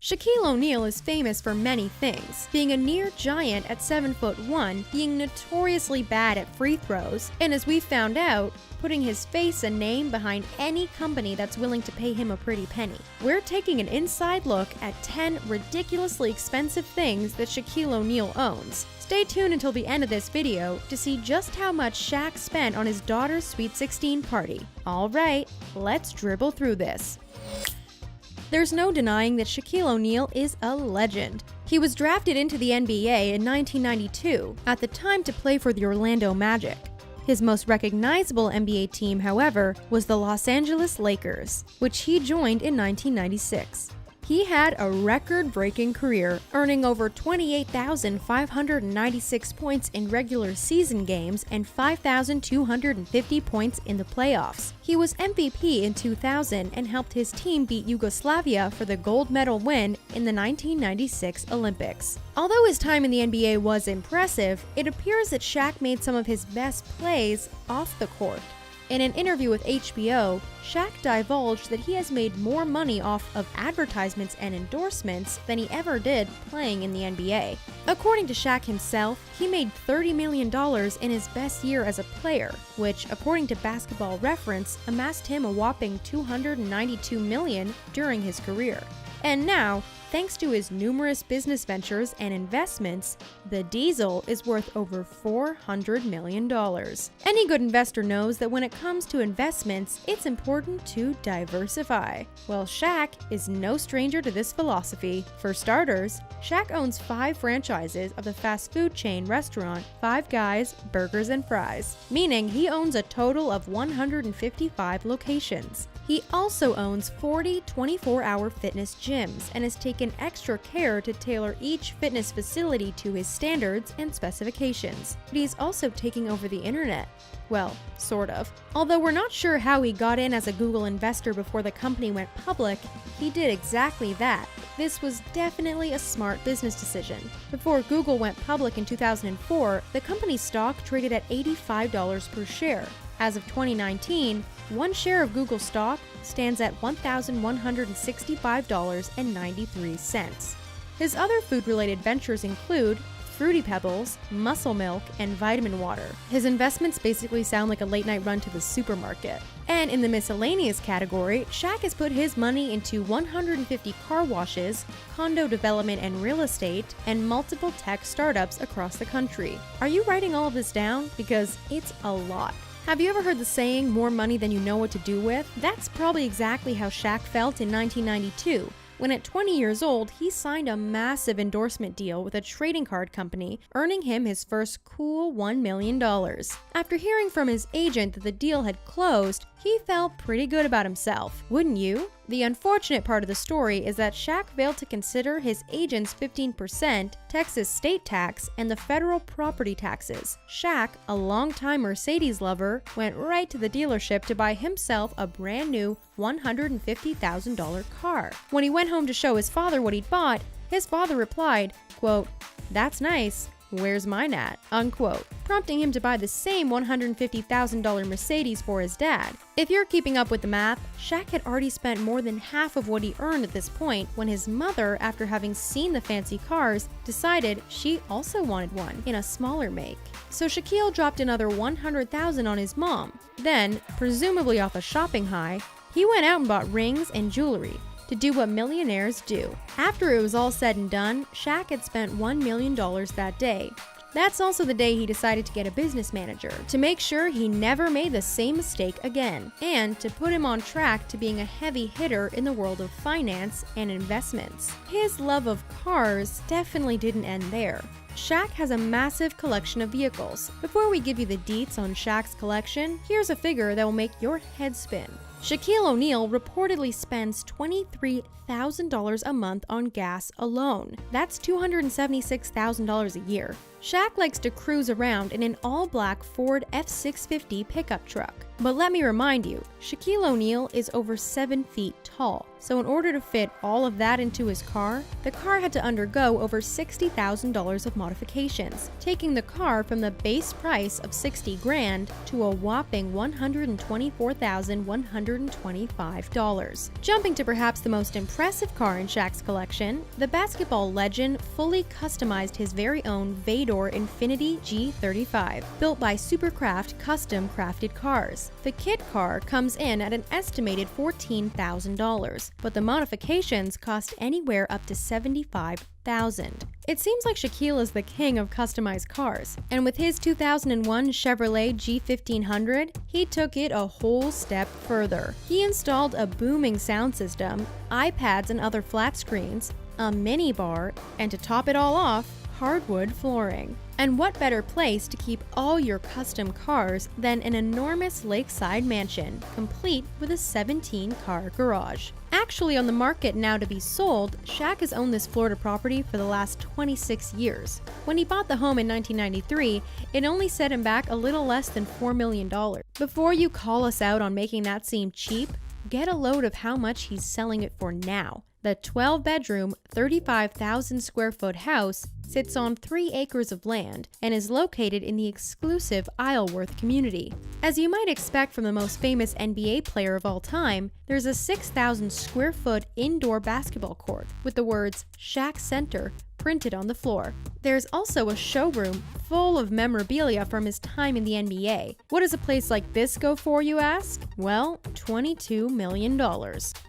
Shaquille O'Neal is famous for many things, being a near giant at 7'1", being notoriously bad at free throws, and as we found out, putting his face and name behind any company that's willing to pay him a pretty penny. We're taking an inside look at 10 ridiculously expensive things that Shaquille O'Neal owns. Stay tuned until the end of this video to see just how much Shaq spent on his daughter's Sweet 16 party. Alright, let's dribble through this. There's no denying that Shaquille O'Neal is a legend. He was drafted into the NBA in 1992, at the time to play for the Orlando Magic. His most recognizable NBA team, however, was the Los Angeles Lakers, which he joined in 1996. He had a record-breaking career, earning over 28,596 points in regular season games and 5,250 points in the playoffs. He was MVP in 2000 and helped his team beat Yugoslavia for the gold medal win in the 1996 Olympics. Although his time in the NBA was impressive, it appears that Shaq made some of his best plays off the court. In an interview with HBO, Shaq divulged that he has made more money off of advertisements and endorsements than he ever did playing in the NBA. According to Shaq himself, he made $30 million in his best year as a player, which, according to Basketball Reference, amassed him a whopping $292 million during his career. And now, thanks to his numerous business ventures and investments, the Diesel is worth over $400 million. Any good investor knows that when it comes to investments, it's important to diversify. Well, Shaq is no stranger to this philosophy. For starters, Shaq owns 5 franchises of the fast food chain restaurant Five Guys Burgers and Fries, meaning he owns a total of 155 locations. He also owns 40 24-hour fitness gyms and has taken extra care to tailor each fitness facility to his standards and specifications. But he's also taking over the internet. Well, sort of. Although we're not sure how he got in as a Google investor before the company went public, he did exactly that. This was definitely a smart business decision. Before Google went public in 2004, the company's stock traded at $85 per share. As of 2019, one share of Google stock stands at $1,165.93. His other food-related ventures include Fruity Pebbles, Muscle Milk, and Vitamin Water. His investments basically sound like a late-night run to the supermarket. And in the miscellaneous category, Shaq has put his money into 150 car washes, condo development and real estate, and multiple tech startups across the country. Are you writing all of this down? Because it's a lot. Have you ever heard the saying, more money than you know what to do with? That's probably exactly how Shaq felt in 1992, when at 20 years old, he signed a massive endorsement deal with a trading card company, earning him his first cool $1 million. After hearing from his agent that the deal had closed, he felt pretty good about himself, wouldn't you? The unfortunate part of the story is that Shaq failed to consider his agent's 15% Texas state tax and the federal property taxes. Shaq, a longtime Mercedes lover, went right to the dealership to buy himself a brand new $150,000 car. When he went home to show his father what he'd bought, his father replied, quote, "That's nice. Where's mine at?" unquote, prompting him to buy the same $150,000 Mercedes for his dad. If you're keeping up with the math, Shaq had already spent more than half of what he earned at this point when his mother, after having seen the fancy cars, decided she also wanted one in a smaller make. So Shaquille dropped another $100,000 on his mom. Then, presumably off a shopping high, he went out and bought rings and jewelry to do what millionaires do. After it was all said and done, Shaq had spent $1 million that day. That's also the day he decided to get a business manager to make sure he never made the same mistake again, and to put him on track to being a heavy hitter in the world of finance and investments. His love of cars definitely didn't end there. Shaq has a massive collection of vehicles. Before we give you the deets on Shaq's collection, here's a figure that will make your head spin. Shaquille O'Neal reportedly spends $23,000 a month on gas alone. That's $276,000 a year. Shaq likes to cruise around in an all-black Ford F-650 pickup truck. But let me remind you, Shaquille O'Neal is over 7 feet tall, so in order to fit all of that into his car, the car had to undergo over $60,000 of modifications, taking the car from the base price of $60 grand to a whopping $124,125. Jumping to perhaps the most impressive car in Shaq's collection, the basketball legend fully customized his very own Vador Infiniti G35, built by Supercraft Custom Crafted Cars. The kit car comes in at an estimated $14,000, but the modifications cost anywhere up to $75,000. It seems like Shaquille is the king of customized cars, and with his 2001 Chevrolet G1500, he took it a whole step further. He installed a booming sound system, iPads and other flat screens, a mini bar, and to top it all off, hardwood flooring. And what better place to keep all your custom cars than an enormous lakeside mansion, complete with a 17-car garage. Actually on the market now to be sold, Shaq has owned this Florida property for the last 26 years. When he bought the home in 1993, it only set him back a little less than $4 million. Before you call us out on making that seem cheap, get a load of how much he's selling it for now. The 12-bedroom, 35,000 square foot house sits on 3 acres of land and is located in the exclusive Isleworth community. As you might expect from the most famous NBA player of all time, there's a 6,000 square foot indoor basketball court with the words Shaq Center printed on the floor. There's also a showroom full of memorabilia from his time in the NBA. What does a place like this go for, you ask? Well, $22 million.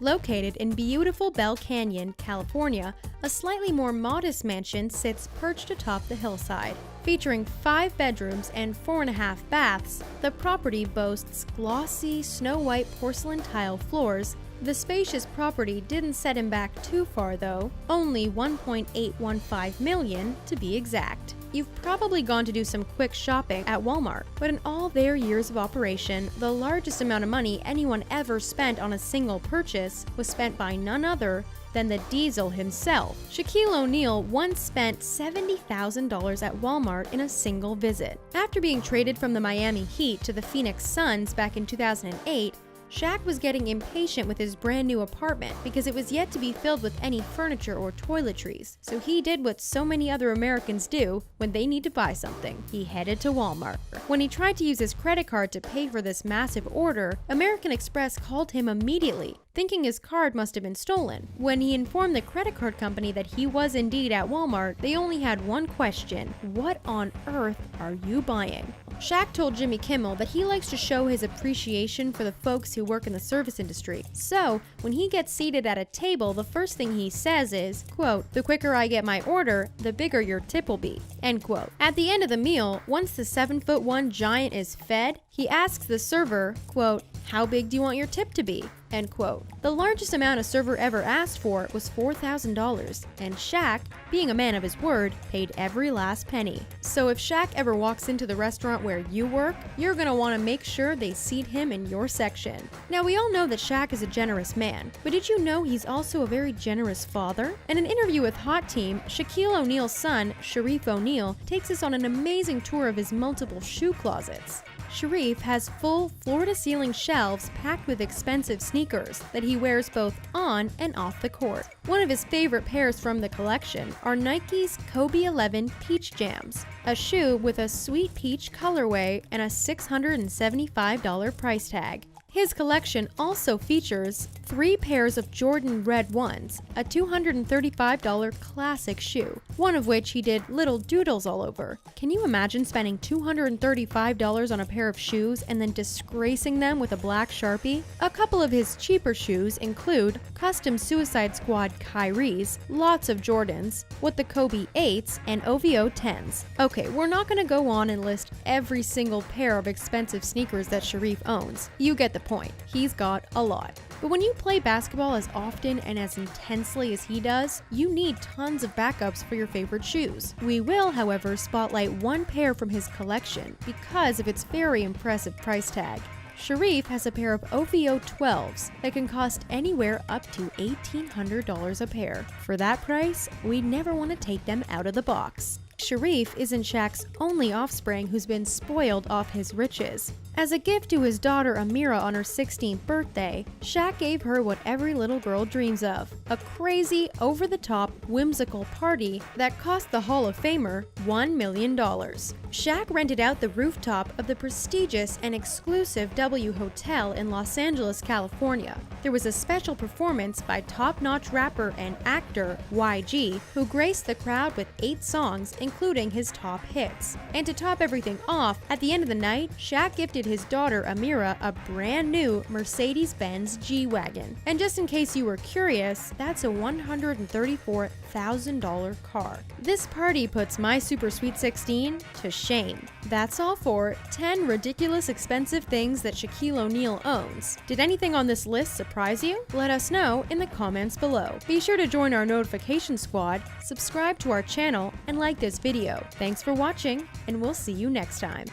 Located in beautiful Bell Canyon, California, a slightly more modest mansion sits perched atop the hillside. Featuring 5 bedrooms and 4.5 baths, the property boasts glossy, snow-white porcelain tile floors. The spacious property didn't set him back too far though, only $1.815 million to be exact. You've probably gone to do some quick shopping at Walmart, but in all their years of operation, the largest amount of money anyone ever spent on a single purchase was spent by none other than the Diesel himself. Shaquille O'Neal once spent $70,000 at Walmart in a single visit. After being traded from the Miami Heat to the Phoenix Suns back in 2008, Shaq was getting impatient with his brand new apartment because it was yet to be filled with any furniture or toiletries. So he did what so many other Americans do when they need to buy something. He headed to Walmart. When he tried to use his credit card to pay for this massive order, American Express called him immediately, thinking his card must have been stolen. When he informed the credit card company that he was indeed at Walmart, they only had one question: what on earth are you buying? Shaq told Jimmy Kimmel that he likes to show his appreciation for the folks who work in the service industry. So, when he gets seated at a table, the first thing he says is, quote, "The quicker I get my order, the bigger your tip will be," end quote. At the end of the meal, once the 7'1" giant is fed, he asks the server, quote, "How big do you want your tip to be?" End quote. The largest amount a server ever asked for was $4,000, and Shaq, being a man of his word, paid every last penny. So if Shaq ever walks into the restaurant where you work, you're gonna want to make sure they seat him in your section. Now we all know that Shaq is a generous man, but did you know he's also a very generous father? In an interview with Hot Team, Shaquille O'Neal's son, Sharif O'Neal, takes us on an amazing tour of his multiple shoe closets. Sharif has full floor-to-ceiling shelves packed with expensive sneakers that he wears both on and off the court. One of his favorite pairs from the collection are Nike's Kobe 11 Peach Jams, a shoe with a sweet peach colorway and a $675 price tag. His collection also features 3 pairs of Jordan Red 1s, a $235 classic shoe, one of which he did little doodles all over. Can you imagine spending $235 on a pair of shoes and then disgracing them with a black Sharpie? A couple of his cheaper shoes include custom Suicide Squad Kyries, lots of Jordans, with the Kobe 8s and OVO 10s. Okay, we're not going to go on and list every single pair of expensive sneakers that Sharif owns. You get the point. He's got a lot. But when you play basketball as often and as intensely as he does, you need tons of backups for your favorite shoes. We will, however, spotlight one pair from his collection because of its very impressive price tag. Sharif has a pair of OVO 12s that can cost anywhere up to $1,800 a pair. For that price, we'd never want to take them out of the box. Sharif isn't Shaq's only offspring who's been spoiled off his riches. As a gift to his daughter Amira on her 16th birthday, Shaq gave her what every little girl dreams of: a crazy, over-the-top, whimsical party that cost the Hall of Famer $1 million. Shaq rented out the rooftop of the prestigious and exclusive W Hotel in Los Angeles, California. There was a special performance by top-notch rapper and actor YG, who graced the crowd with 8 songs, including his top hits. And to top everything off, at the end of the night, Shaq gifted his daughter Amira a brand new Mercedes-Benz G-Wagon. And just in case you were curious, that's a $134,000 car. This party puts my Super Sweet 16 to shame. That's all for 10 ridiculous expensive things that Shaquille O'Neal owns. Did anything on this list surprise you? Let us know in the comments below. Be sure to join our notification squad, subscribe to our channel, and like this video. Thanks for watching, and we'll see you next time.